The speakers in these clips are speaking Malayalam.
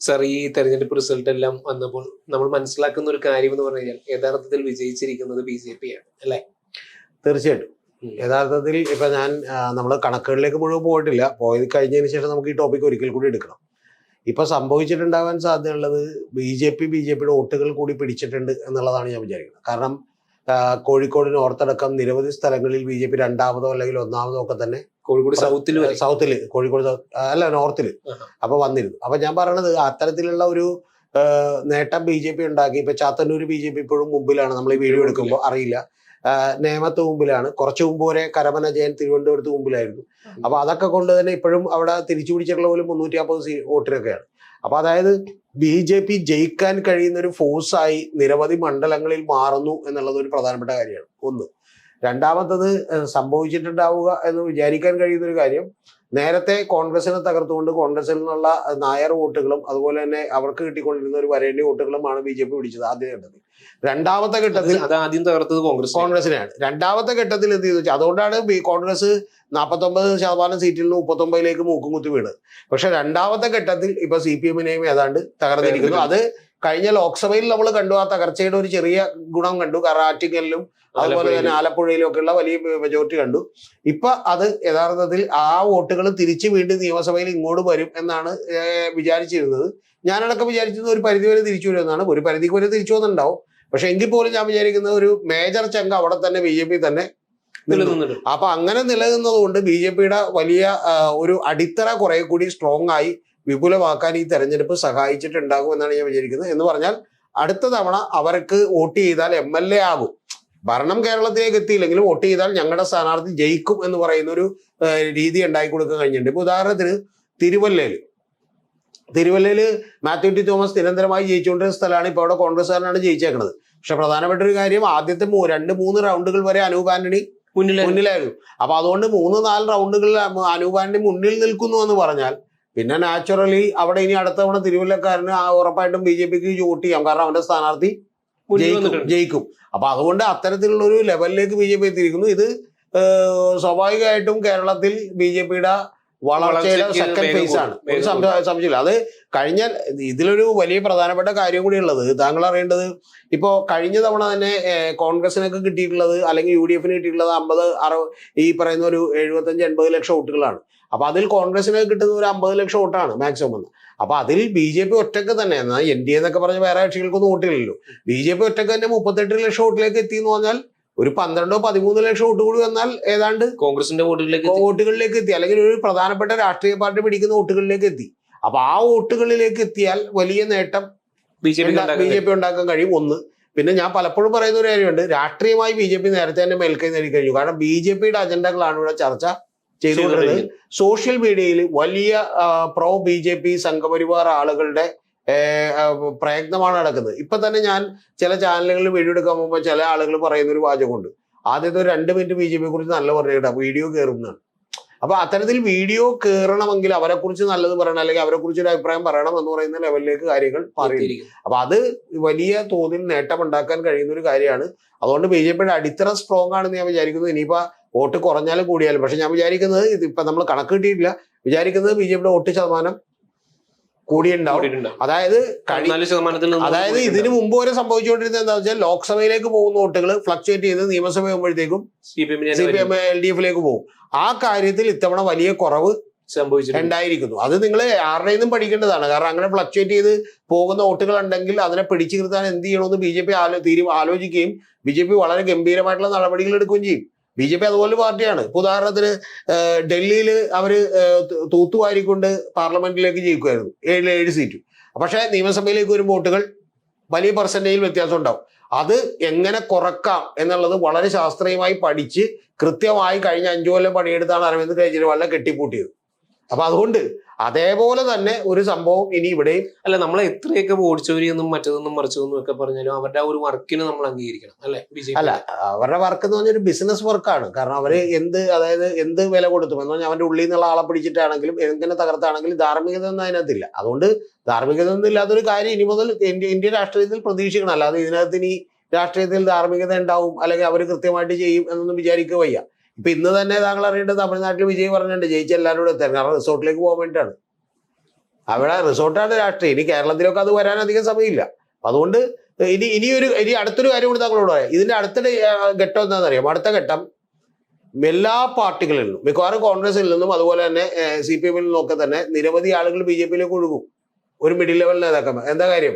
സാർ ഈ തെരഞ്ഞെടുപ്പ് റിസൾട്ട് എല്ലാം വന്നപ്പോൾ നമ്മൾ മനസ്സിലാക്കുന്ന ഒരു കാര്യം എന്ന് പറഞ്ഞു കഴിഞ്ഞാൽ യഥാർത്ഥത്തിൽ വിജയിച്ചിരിക്കുന്നത് BJP ആണ് അല്ലെ? തീർച്ചയായിട്ടും. യഥാർത്ഥത്തിൽ ഇപ്പൊ നമ്മൾ കണക്കുകളിലേക്ക് മുഴുവൻ പോയിട്ടില്ല. പോയി കഴിഞ്ഞതിന് ശേഷം നമുക്ക് ഈ ടോപ്പിക് ഒരിക്കൽ കൂടി എടുക്കണം. ഇപ്പൊ സംഭവിച്ചിട്ടുണ്ടാവാൻ സാധ്യതയുള്ളത് ബിജെപിയുടെ വോട്ടുകൾ കൂടി പിടിച്ചിട്ടുണ്ട് എന്നുള്ളതാണ് ഞാൻ വിചാരിക്കുന്നത്. കാരണം കോഴിക്കോട് നോർത്തടക്കം നിരവധി സ്ഥലങ്ങളിൽ BJP രണ്ടാമതോ അല്ലെങ്കിൽ ഒന്നാമതോ ഒക്കെ തന്നെ കോഴിക്കോട് സൗത്തില് കോഴിക്കോട് അല്ല നോർത്തില് അപ്പൊ വന്നിരുന്നു. അപ്പൊ ഞാൻ പറയണത് അത്തരത്തിലുള്ള ഒരു നേട്ടം BJP ഉണ്ടാക്കി. ഇപ്പൊ ചാത്തന്നൂർ BJP ഇപ്പോഴും മുമ്പിലാണ്. നമ്മൾ ഈ വീഡിയോ എടുക്കുമ്പോൾ അറിയില്ല, നേമത്ത് മുമ്പിലാണ്. കുറച്ചു മുമ്പ് വരെ കരമന ജയൻ തിരുവനന്തപുരത്ത് മുമ്പിലായിരുന്നു. അപ്പൊ അതൊക്കെ കൊണ്ട് തന്നെ ഇപ്പോഴും അവിടെ തിരിച്ചു പിടിച്ചിട്ടുള്ള പോലും 350 വോട്ടിലൊക്കെയാണ്. അപ്പൊ അതായത് BJP ജയിക്കാൻ കഴിയുന്ന ഒരു ഫോഴ്സായി നിരവധി മണ്ഡലങ്ങളിൽ മാറുന്നു എന്നുള്ളത് ഒരു പ്രധാനപ്പെട്ട കാര്യമാണ്. ഒന്ന്. രണ്ടാമത്തത് സംഭവിച്ചിട്ടുണ്ടാവുക എന്ന് വിചാരിക്കാൻ കഴിയുന്ന ഒരു കാര്യം, നേരത്തെ കോൺഗ്രസിനെ തകർത്തുകൊണ്ട് കോൺഗ്രസിൽ നിന്നുള്ള നായർ വോട്ടുകളും അതുപോലെ തന്നെ അവർക്ക് കിട്ടിക്കൊണ്ടിരുന്ന ഒരു വരേണ്യ വോട്ടുകളുമാണ് BJP പിടിച്ചത് ആദ്യ ഘട്ടത്തിൽ. രണ്ടാമത്തെ ഘട്ടത്തിൽ ആദ്യം തകർത്തത് കോൺഗ്രസിനെയാണ്. രണ്ടാമത്തെ ഘട്ടത്തിൽ എന്ത് ചെയ്തു വെച്ചാൽ അതുകൊണ്ടാണ് കോൺഗ്രസ് 49% സീറ്റിൽ നിന്ന് 39ലേക്ക് മൂക്കുമുത്തി വീണത്. പക്ഷെ രണ്ടാമത്തെ ഘട്ടത്തിൽ ഇപ്പൊ CPM-നെയും ഏതാണ്ട് തകർന്നിരിക്കുന്നു. അത് കഴിഞ്ഞ ലോക്സഭയിൽ നമ്മൾ കണ്ടു. ആ തകർച്ചയുടെ ഒരു ചെറിയ ഗുണം കണ്ടു. കാരണം ആറ്റിങ്ങലിലും അതുപോലെ തന്നെ ആലപ്പുഴയിലും ഒക്കെ ഉള്ള വലിയ മെജോറിറ്റി കണ്ടു. ഇപ്പൊ അത് യഥാർത്ഥത്തിൽ ആ വോട്ടുകൾ തിരിച്ചു വീണ്ടും നിയമസഭയിൽ ഇങ്ങോട്ട് വരും എന്നാണ് വിചാരിച്ചിരുന്നത്. ഞാനടക്കം വിചാരിച്ചിരുന്നത് ഒരു പരിധിവരെ തിരിച്ചു വരുമെന്നാണ്. ഒരു പരിധിക്ക് വരെ തിരിച്ചു വന്നിട്ടുണ്ടാവും. പക്ഷെ എങ്കിൽ പോലും ഞാൻ വിചാരിക്കുന്നത് ഒരു മേജർ ചങ്ക് അവിടെ തന്നെ BJP തന്നെ നിലനിന്നു. അപ്പൊ അങ്ങനെ നിലനിന്നത് കൊണ്ട് BJPയുടെ വലിയ ഒരു അടിത്തറ കുറെ കൂടി സ്ട്രോങ് ആയി വിപുലമാക്കാൻ ഈ തെരഞ്ഞെടുപ്പ് സഹായിച്ചിട്ടുണ്ടാകും എന്നാണ് ഞാൻ വിചാരിക്കുന്നത്. എന്ന് പറഞ്ഞാൽ അടുത്ത തവണ അവർക്ക് വോട്ട് ചെയ്താൽ MLA ആകും. ഭരണം കേരളത്തിലേക്ക് എത്തിയില്ലെങ്കിലും വോട്ട് ചെയ്താൽ ഞങ്ങളുടെ സ്ഥാനാർത്ഥി ജയിക്കും എന്ന് പറയുന്ന ഒരു രീതി ഉണ്ടാക്കി കൊടുക്കാൻ കഴിഞ്ഞിട്ടുണ്ട്. ഇപ്പൊ ഉദാഹരണത്തിന് തിരുവല്ലയില് മാത്യു ടി തോമസ് നിരന്തരമായി ജയിച്ചുകൊണ്ടിരുന്ന സ്ഥലമാണ്. ഇപ്പൊ അവിടെ കോൺഗ്രസ്സുകാരനാണ് ജയിച്ചേക്കുന്നത്. പക്ഷെ പ്രധാനപ്പെട്ട ഒരു കാര്യം, ആദ്യത്തെ 2-3 റൗണ്ടുകൾ വരെ അനൂപ് ആന്റണി മുന്നിലായിരുന്നു. അപ്പൊ അതുകൊണ്ട് 3-4 റൗണ്ടുകളിൽ അനൂപ് ആന്റണി മുന്നിൽ നിൽക്കുന്നു എന്ന് പറഞ്ഞാൽ പിന്നെ നാച്ചുറലി അവിടെ ഇനി അടുത്ത തവണ തിരുവല്ലക്കാരന് ഉറപ്പായിട്ടും BJPക്ക് വോട്ട് ചെയ്യാം. കാരണം അവന്റെ സ്ഥാനാർത്ഥി ജയിക്കും. അപ്പൊ അതുകൊണ്ട് അത്തരത്തിലുള്ള ഒരു ലെവലിലേക്ക് BJP എത്തിയിരിക്കുന്നു. ഇത് സ്വാഭാവികമായിട്ടും കേരളത്തിൽ BJPയുടെ വളർച്ചയുടെ സെക്കൻഡ് ഫേസ് ആണ്. ഒരു സംശയമില്ല. അത് കഴിഞ്ഞാൽ ഇതിലൊരു വലിയ പ്രധാനപ്പെട്ട കാര്യം കൂടി ഉള്ളത് താങ്കൾ അറിയേണ്ടത്, ഇപ്പോ കഴിഞ്ഞ തവണ തന്നെ കോൺഗ്രസിനൊക്കെ കിട്ടിയിട്ടുള്ളത് അല്ലെങ്കിൽ UDFന് കിട്ടിയിട്ടുള്ളത് 50-60 ഈ പറയുന്ന ഒരു 75-80 ലക്ഷം വോട്ടുകളാണ്. അപ്പൊ അതിൽ കോൺഗ്രസിന് കിട്ടുന്ന ഒരു 50 ലക്ഷം വോട്ടാണ് മാക്സിമം. അപ്പൊ അതിൽ BJP ഒറ്റക്ക് തന്നെ, എന്നാൽ NDA എന്നൊക്കെ പറഞ്ഞ വേറെ കക്ഷികൾക്കൊന്നും വോട്ടില്ലല്ലോ. BJP ഒറ്റക്ക് തന്നെ 38 ലക്ഷം വോട്ടിലേക്ക് എത്തി എന്ന് പറഞ്ഞാൽ ഒരു 12-13 ലക്ഷം വോട്ട് കൂടി വന്നാൽ ഏതാണ്ട് കോൺഗ്രസിന്റെ വോട്ടുകളിലേക്ക് എത്തി, അല്ലെങ്കിൽ ഒരു പ്രധാനപ്പെട്ട രാഷ്ട്രീയ പാർട്ടി പിടിക്കുന്ന വോട്ടുകളിലേക്ക് എത്തി. അപ്പൊ ആ വോട്ടുകളിലേക്ക് എത്തിയാൽ വലിയ നേട്ടം BJP ഉണ്ടാക്കാൻ കഴിയും. ഒന്ന്. പിന്നെ ഞാൻ പലപ്പോഴും പറയുന്ന ഒരു കാര്യമുണ്ട്, രാഷ്ട്രീയമായി BJP നേരത്തെ തന്നെ മേൽക്കൈ നേടി കഴിഞ്ഞു. കാരണം BJPയുടെ അജണ്ടകളാണ് ഇവിടെ ചർച്ച ചെയ്തുകൊണ്ടിരുന്നത്. സോഷ്യൽ മീഡിയയിൽ വലിയ പ്രോ BJP സംഘപരിവാർ ആളുകളുടെ പ്രയത്നമാണ് നടക്കുന്നത്. ഇപ്പൊ തന്നെ ഞാൻ ചില ചാനലുകളിൽ വീഡിയോ എടുക്കാൻ പോകുമ്പോൾ ചില ആളുകൾ പറയുന്ന ഒരു വാചകമുണ്ട്, ആദ്യത്തെ ഒരു 2 മിനിറ്റ് BJPയെ കുറിച്ച് നല്ല പറഞ്ഞിട്ടാ വീഡിയോ കയറുന്നതാണ്. അപ്പൊ അത്തരത്തിൽ വീഡിയോ കയറണമെങ്കിൽ അവരെ കുറിച്ച് നല്ലത് പറയണം, അല്ലെങ്കിൽ അവരെ കുറിച്ച് ഒരു അഭിപ്രായം പറയണം എന്ന് പറയുന്ന ലെവലിലേക്ക് കാര്യങ്ങൾ മാറിയിരിക്കും. അപ്പൊ അത് വലിയ തോതിൽ നേട്ടമുണ്ടാക്കാൻ കഴിയുന്ന ഒരു കാര്യമാണ്. അതുകൊണ്ട് BJPയുടെ അടിത്തറ സ്ട്രോങ് ആണെന്ന് ഞാൻ വിചാരിക്കുന്നു. ഇനിയിപ്പോ വോട്ട് കുറഞ്ഞാലും കൂടിയാലും, പക്ഷെ ഞാൻ വിചാരിക്കുന്നത് ഇപ്പൊ നമ്മൾ കണക്ക് കിട്ടിയിട്ടില്ല, വിചാരിക്കുന്നത് BJPയുടെ വോട്ട് ശതമാനം കൂടിയുണ്ടാവും. അതായത് ഇതിനു മുമ്പ് വരെ സംഭവിച്ചുകൊണ്ടിരുന്നത് എന്താ വെച്ചാൽ ലോക്സഭയിലേക്ക് പോകുന്ന വോട്ടുകൾ ഫ്ലക്ച്വേറ്റ് ചെയ്ത് നിയമസഭ ആകുമ്പോഴത്തേക്കും CPM LDFിലേക്ക് പോകും. ആ കാര്യത്തിൽ ഇത്തവണ വലിയ കുറവ് ഉണ്ടായിരിക്കുന്നു. അത് നിങ്ങൾ ആരുടെ നിന്നും പഠിക്കേണ്ടതാണ്. കാരണം അങ്ങനെ ഫ്ലക്ച്വേറ്റ് ചെയ്ത് പോകുന്ന വോട്ടുകൾ ഉണ്ടെങ്കിൽ അതിനെ പിടിച്ചു നിർത്താൻ എന്ത് ചെയ്യണമെന്ന് BJP ആലോചിക്കുകയും BJP വളരെ ഗംഭീരമായിട്ടുള്ള നടപടികൾ എടുക്കുകയും ചെയ്യും. BJP അതുപോലെ പാർട്ടിയാണ്. ഇപ്പൊ ഉദാഹരണത്തിന് ഡൽഹിയിൽ അവര് തൂത്തുവാരിക്കൊണ്ട് പാർലമെന്റിലേക്ക് ജയിക്കുമായിരുന്നു 7 സീറ്റും. പക്ഷെ നിയമസഭയിലേക്ക് വരും വോട്ടുകൾ വലിയ പെർസെന്റേജിൽ വ്യത്യാസം ഉണ്ടാവും. അത് എങ്ങനെ കുറക്കാം എന്നുള്ളത് വളരെ ശാസ്ത്രീയമായി പഠിച്ച് കൃത്യമായി കഴിഞ്ഞ 5 കൊല്ലം പണിയെടുത്താണ് അരവിന്ദ് കെജ്രിവാളിനെ കെട്ടിപ്പൂട്ടിയത്. അപ്പൊ അതുകൊണ്ട് അതേപോലെ തന്നെ ഒരു സംഭവം ഇനി ഇവിടെയും അല്ല, നമ്മളെ എത്രയൊക്കെ ഓടിച്ചോരിയെന്നും മറ്റതൊന്നും മറിച്ചതൊന്നും ഒക്കെ പറഞ്ഞാലും അവരുടെ ഒരു വർക്കിന് നമ്മൾ അംഗീകരിക്കണം അല്ലെ? അല്ല, അവരുടെ വർക്ക് എന്ന് പറഞ്ഞാൽ ഒരു ബിസിനസ് വർക്കാണ്. കാരണം അവര് എന്ത് വില കൊടുത്തു എന്ന് പറഞ്ഞാൽ അവന്റെ ഉള്ളിൽ നിന്നുള്ള ആളെ പിടിച്ചിട്ടാണെങ്കിലും എങ്ങനെ തകർത്താണെങ്കിലും ധാർമ്മികത ഒന്നും അതിനകത്തില്ല. അതുകൊണ്ട് ധാർമ്മികത ഒന്നും ഇല്ലാത്തൊരു കാര്യം ഇനി മുതൽ ഇന്ത്യൻ രാഷ്ട്രീയത്തിൽ പ്രതീക്ഷിക്കണം. അല്ലാതെ ഇതിനകത്ത് ഇനി രാഷ്ട്രീയത്തിൽ ധാർമ്മികത ഉണ്ടാവും അല്ലെങ്കിൽ അവർ കൃത്യമായിട്ട് ചെയ്യും എന്നൊന്നും വിചാരിക്കുക വയ്യ. ഇപ്പൊ ഇന്ന് തന്നെ താങ്കൾ അറിയേണ്ടത് തമിഴ്നാട്ടിൽ വിജയ് പറഞ്ഞിട്ടുണ്ട് ജയിച്ച എല്ലാവരും എത്താൻ, കാരണം റിസോർട്ടിലേക്ക് പോകാൻ വേണ്ടിയിട്ടാണ്. അവിടെ റിസോർട്ടാണ് രാഷ്ട്രീയം. ഇനി കേരളത്തിലൊക്കെ അത് വരാൻ അധികം സമയമില്ല. അതുകൊണ്ട് ഇനി അടുത്തൊരു കാര്യം കൂടി താങ്കളോട് പറയാം. ഇതിന്റെ അടുത്ത ഘട്ടം എന്താണെന്ന് അറിയാം. അടുത്ത ഘട്ടം എല്ലാ പാർട്ടികളിൽ നിന്നും, മിക്കവാറും കോൺഗ്രസിൽ നിന്നും അതുപോലെ തന്നെ CPM നിന്നൊക്കെ തന്നെ നിരവധി ആളുകൾ BJPയിലേക്ക് ഒഴുകും. ഒരു മിഡിൽ ലെവൽ നേതാക്കന്മാർ. എന്താ കാര്യം?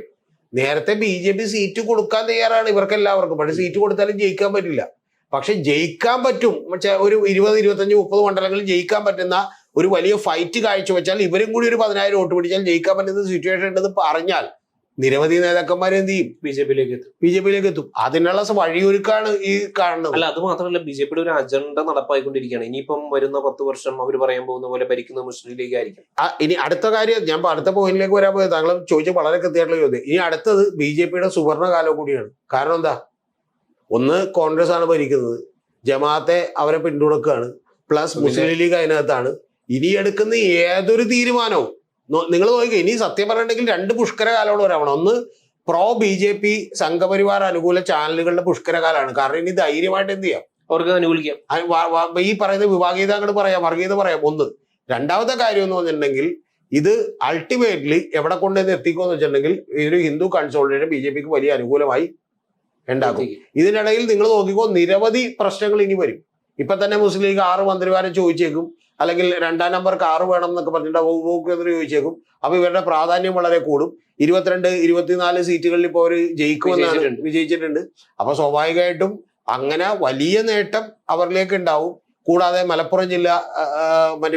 നേരത്തെ BJP സീറ്റ് കൊടുക്കാൻ തയ്യാറാണ് ഇവർക്ക് എല്ലാവർക്കും. പക്ഷെ സീറ്റ് കൊടുത്താലും ജയിക്കാൻ പറ്റില്ല. പക്ഷെ ജയിക്കാൻ പറ്റും. ഒരു 20, 25, 30 മണ്ഡലങ്ങളിൽ ജയിക്കാൻ പറ്റുന്ന ഒരു വലിയ ഫൈറ്റ് കാഴ്ചവെച്ചാൽ ഇവരും കൂടി ഒരു 10,000 വോട്ട് പിടിച്ചാൽ ജയിക്കാൻ പറ്റുന്ന സിറ്റുവേഷൻ ഉണ്ടെന്ന് പറഞ്ഞാൽ നിരവധി നേതാക്കന്മാർ എന്ത് ചെയ്യും? ബിജെപിയിലേക്ക് എത്തും. അതിനുള്ള വഴിയൊരുക്കാണ് ഈ കാണുന്നത്. അല്ല, അത് മാത്രമല്ല, BJPയുടെ ഒരു അജണ്ട നടപ്പായിക്കൊണ്ടിരിക്കുകയാണ്. ഇനിയിപ്പം വരുന്ന 10 വർഷം അവർ പറയാൻ പോകുന്ന പോലെ ഭരിക്കുന്ന മുസ്ലിം ലീഗ് ആയിരിക്കും. ഇനി അടുത്ത കാര്യം, ഞാൻ അടുത്ത പോയിന്റിലേക്ക് വരാൻ പോയത് താങ്കൾ ചോദിച്ച വളരെ കൃത്യമായിട്ടുള്ള ചോദ്യം. ഇനി അടുത്തത് BJPയുടെ സുവർണ കാലം കൂടിയാണ്. കാരണം എന്താ? ഒന്ന്, കോൺഗ്രസ് ആണ് ഭരിക്കുന്നത്, ജമാഅത്തെ അവരെ പിന്തുണക്കുകയാണ്, പ്ലസ് മുസ്ലിം ലീഗ് അതിനകത്താണ്. ഇനി എടുക്കുന്ന ഏതൊരു തീരുമാനവും നിങ്ങൾ നോക്കുക. ഇനി സത്യം പറഞ്ഞിട്ടുണ്ടെങ്കിൽ 2 പുഷ്കരകാലമാണ് വരാവണം. ഒന്ന്, പ്രോ BJP സംഘപരിവാർ അനുകൂല ചാനലുകളുടെ പുഷ്കരകാലമാണ്. കാരണം ഇനി ധൈര്യമായിട്ട് എന്ത് ചെയ്യാം? അവർക്ക് അനുകൂലിക്കാം. ഈ പറയുന്ന വിഭാഗീയത അങ്ങോട്ട് പറയാം, വർഗീയത പറയാം. ഒന്ന്. രണ്ടാമത്തെ കാര്യം എന്ന് പറഞ്ഞിട്ടുണ്ടെങ്കിൽ ഇത് അൾട്ടിമേറ്റ്ലി എവിടെ കൊണ്ടുവന്ന് എത്തിക്കുമെന്ന് വെച്ചിട്ടുണ്ടെങ്കിൽ ഒരു ഹിന്ദു കൺസോളിഡേഷൻ BJPക്ക് വലിയ അനുകൂലമായി ഉണ്ടാക്കും. ഇതിനിടയിൽ നിങ്ങൾ നോക്കിക്കോ, നിരവധി പ്രശ്നങ്ങൾ ഇനി വരും. ഇപ്പൊ തന്നെ മുസ്ലിം ലീഗ് 6 മന്ത്രിമാരെ ചോദിച്ചേക്കും, അല്ലെങ്കിൽ 2ാം നമ്പർക്ക് 6 വേണം എന്നൊക്കെ പറഞ്ഞിട്ട് മുഖ്യമന്ത്രി ചോദിച്ചേക്കും. അപ്പൊ ഇവരുടെ പ്രാധാന്യം വളരെ കൂടും. 22, 24 സീറ്റുകളിൽ ഇപ്പോൾ അവർ ജയിക്കുമെന്നാണ് വിജയിച്ചിട്ടുണ്ട്. അപ്പൊ സ്വാഭാവികമായിട്ടും അങ്ങനെ വലിയ നേട്ടം അവരിലേക്ക് ഉണ്ടാവും. കൂടാതെ മലപ്പുറം ജില്ല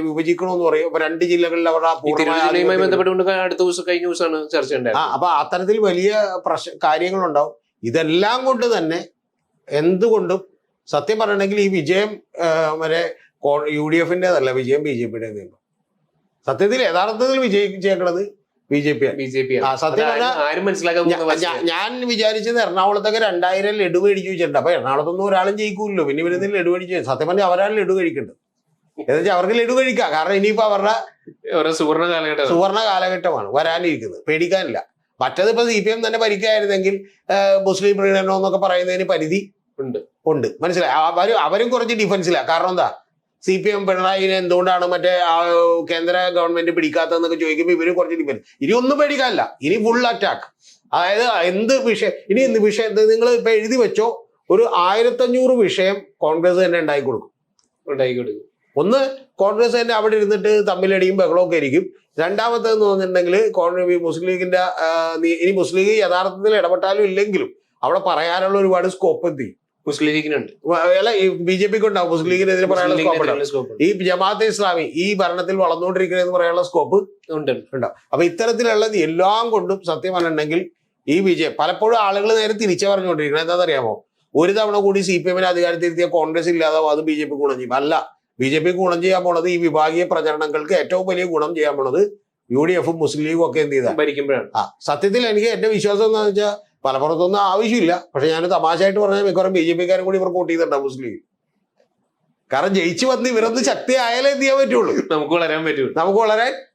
വിഭജിക്കണമെന്ന് പറയും. അപ്പൊ 2 ജില്ലകളിൽ അവരുടെ അപ്പൊ അത്തരത്തിൽ വലിയ കാര്യങ്ങളുണ്ടാവും. ഇതെല്ലാം കൊണ്ട് തന്നെ എന്തുകൊണ്ടും സത്യം പറയണമെങ്കിൽ ഈ വിജയം UDFന്റേതല്ല, വിജയം BJPയുടേതാണ്. സത്യത്തിൽ യഥാർത്ഥത്തിൽ വിജയിച്ചേക്കണത് BJP. സത്യം പറഞ്ഞാൽ ഞാൻ വിചാരിച്ചത് എറണാകുളത്തൊക്കെ 2000 ലഡു മേടിച്ചു വെച്ചിട്ടുണ്ട്. അപ്പൊ എറണാകുളത്തൊന്നും ഒരാളും ജയിക്കൂല്ലോ. പിന്നെ ഇവരിൽ ലഡു മേടിച്ചു. സത്യം പറഞ്ഞാൽ അവരാണ് ലഡു കഴിക്കേണ്ടത്. എന്ന് വെച്ചാൽ അവർക്ക് ലഡു കഴിക്കാം. കാരണം ഇനിയിപ്പോ അവരുടെ സുവർണ കാലഘട്ടമാണ് വരാനിരിക്കുന്നത്. പേടിക്കാനില്ല. മറ്റത് ഇപ്പൊ CPM തന്നെ ഭരിക്കായിരുന്നെങ്കിൽ മുസ്ലിം പ്രീണനം എന്നൊക്കെ പറയുന്നതിന് പരിധി ഉണ്ട്. മനസ്സിലായി? അവരും കുറച്ച് ഡിഫൻസിലാണ്. കാരണം എന്താ? CPM പിണറായിനെ എന്തുകൊണ്ടാണ് മറ്റേ കേന്ദ്ര ഗവൺമെന്റ് പിടിക്കാത്തതെന്നൊക്കെ ചോദിക്കുമ്പോൾ ഇവര് കുറച്ച് ഡിഫൻസ്. ഇനി ഒന്നും പേടിക്കാനില്ല. ഇനി ഫുൾ അറ്റാക്ക്. അതായത് എന്ത് വിഷയം, ഇനി എന്ത് വിഷയം നിങ്ങൾ ഇപ്പൊ എഴുതി വെച്ചോ, ഒരു 1500 വിഷയം കോൺഗ്രസ് തന്നെ ഉണ്ടാക്കി കൊടുക്കും. ഒന്ന്, കോൺഗ്രസ് തന്നെ അവിടെ ഇരുന്നിട്ട് തമ്മിലടിയും ബഹളമൊക്കെ ആയിരിക്കും. രണ്ടാമത്തേന്ന് പറഞ്ഞിട്ടുണ്ടെങ്കിൽ മുസ്ലിം ലീഗിന്റെ ഇനി മുസ്ലിം ലീഗ് യഥാർത്ഥത്തിൽ ഇടപെട്ടാലും ഇല്ലെങ്കിലും അവിടെ പറയാനുള്ള ഒരുപാട് സ്കോപ്പ് എന്ത് ചെയ്യും? മുസ്ലിം ലീഗിനുണ്ട്. അല്ല, ഈ BJPക്ക് ഉണ്ടാവും. മുസ്ലിം ലീഗിനെതിരെ പറയാനുള്ള സ്കോപ്പ്. ഈ ജമാഅത്തെ ഇസ്ലാമി ഈ ഭരണത്തിൽ വളർന്നുകൊണ്ടിരിക്കുന്നതെന്ന് പറയാനുള്ള സ്കോപ്പ് ഉണ്ടാവും. അപ്പൊ ഇത്തരത്തിലുള്ള എല്ലാം കൊണ്ടും സത്യം പറഞ്ഞിട്ടുണ്ടെങ്കിൽ ഈ വിജയം പലപ്പോഴും ആളുകൾ നേരെ തിരിച്ചു പറഞ്ഞുകൊണ്ടിരിക്കുന്നത് എന്താണെന്നറിയാമോ? ഒരു തവണ കൂടി CPMനെ അധികാരത്തിലെത്തിയ കോൺഗ്രസ് ഇല്ലാതാവും, അത് BJP ഗുണം ചെയ്യും. അല്ല, BJP ഗുണം ചെയ്യാൻ പോണത് ഈ വിഭാഗീയ പ്രചരണങ്ങൾക്ക് ഏറ്റവും വലിയ ഗുണം ചെയ്യാൻ പോണത് UDFും മുസ്ലിം ലീഗും ഒക്കെ എന്ത് ചെയ്താൽ ഭരിക്കുമ്പോഴാണ്. സത്യത്തിൽ എനിക്ക് എന്റെ വിശ്വാസം എന്താണെന്ന് വെച്ചാൽ പലപ്പുറത്തൊന്നും ആവശ്യമില്ല. പക്ഷെ ഞാൻ തമാശയായിട്ട് പറഞ്ഞാൽ മിക്കവാറും BJPക്കാരും കൂടി ഇവർക്ക് വോട്ട് ചെയ്തിട്ടുണ്ടാവും മുസ്ലിം ലീഗ്. കാരണം ജയിച്ചു വന്ന് ഇവരൊന്ന് ശക്തി ആയാലേ എന്ത് ചെയ്യാൻ പറ്റുള്ളൂ? നമുക്ക് വളരാൻ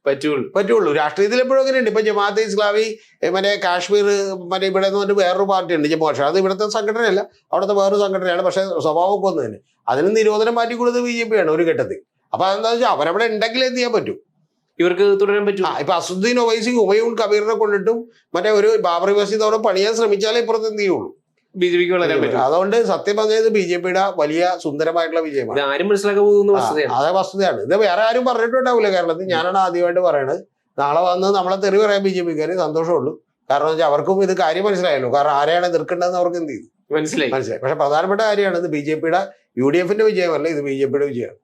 പറ്റുള്ളൂ. രാഷ്ട്രീയത്തിൽ എപ്പോഴും അങ്ങനെയുണ്ട്. ഇപ്പൊ ജമാഅത്തെ ഇസ്ലാമി മറ്റേ കാശ്മീർ ഇവിടെ എന്ന് പറഞ്ഞിട്ട് വേറൊരു പാർട്ടി ഉണ്ട്, പക്ഷെ അത് ഇവിടുത്തെ സംഘടനയല്ല, അവിടുത്തെ വേറൊരു സംഘടനയാണ്. പക്ഷെ സ്വഭാവമൊക്കെ ഒന്ന് തന്നെ. അതിന് നിരോധനം മാറ്റി കൊടുത്തത് BJPയാണ് ഒരു ഘട്ടത്തിൽ. അപ്പൊ അതെന്താ വെച്ചാൽ അവരവിടെ ഉണ്ടെങ്കിൽ എന്ത് ചെയ്യാൻ പറ്റും? ഇവർക്ക് തുടരാൻ പറ്റും. ഇപ്പൊ അസുദ്ദീൻ ഒവൈസി ഹുമയൂൺ കബീറിനെ കൊണ്ടിട്ടും മറ്റേ ഒരു ബാബറി മസ്ജിദ് അവിടെ പണിയാൻ ശ്രമിച്ചാലേ ഇപ്പുറത്ത് എന്ത് ചെയ്യുള്ളൂ? BJPക്ക് വളരാൻ പറ്റും. അതുകൊണ്ട് സത്യം പറഞ്ഞത് BJPയുടെ വലിയ സുന്ദരമായിട്ടുള്ള വിജയമാണ്. ആരും മനസ്സിലാക്കാൻ പോകുന്ന അതേ വസ്തുതയാണ്. ഇത് വേറെ ആരും പറഞ്ഞിട്ടുണ്ടാവില്ല കേരളത്തിൽ. ഞാനാണ് ആദ്യമായിട്ട് പറയണത്. നാളെ വന്ന് നമ്മളെ തെറി പറയാൻ BJPക്കാര് സന്തോഷമുള്ളൂ. കാരണം വെച്ചാൽ അവർക്കും ഇത് കാര്യം മനസ്സിലായല്ലോ. കാരണം ആരെയാണ് എതിർക്കേണ്ടതെന്ന് അവർക്ക് എന്ത് ചെയ്തു മനസ്സിലായി. പക്ഷെ പ്രധാനപ്പെട്ട കാര്യമാണ് ഇത് BJPയുടെ UDFന്റെ വിജയമല്ല, ഇത് BJPയുടെ വിജയമാണ്.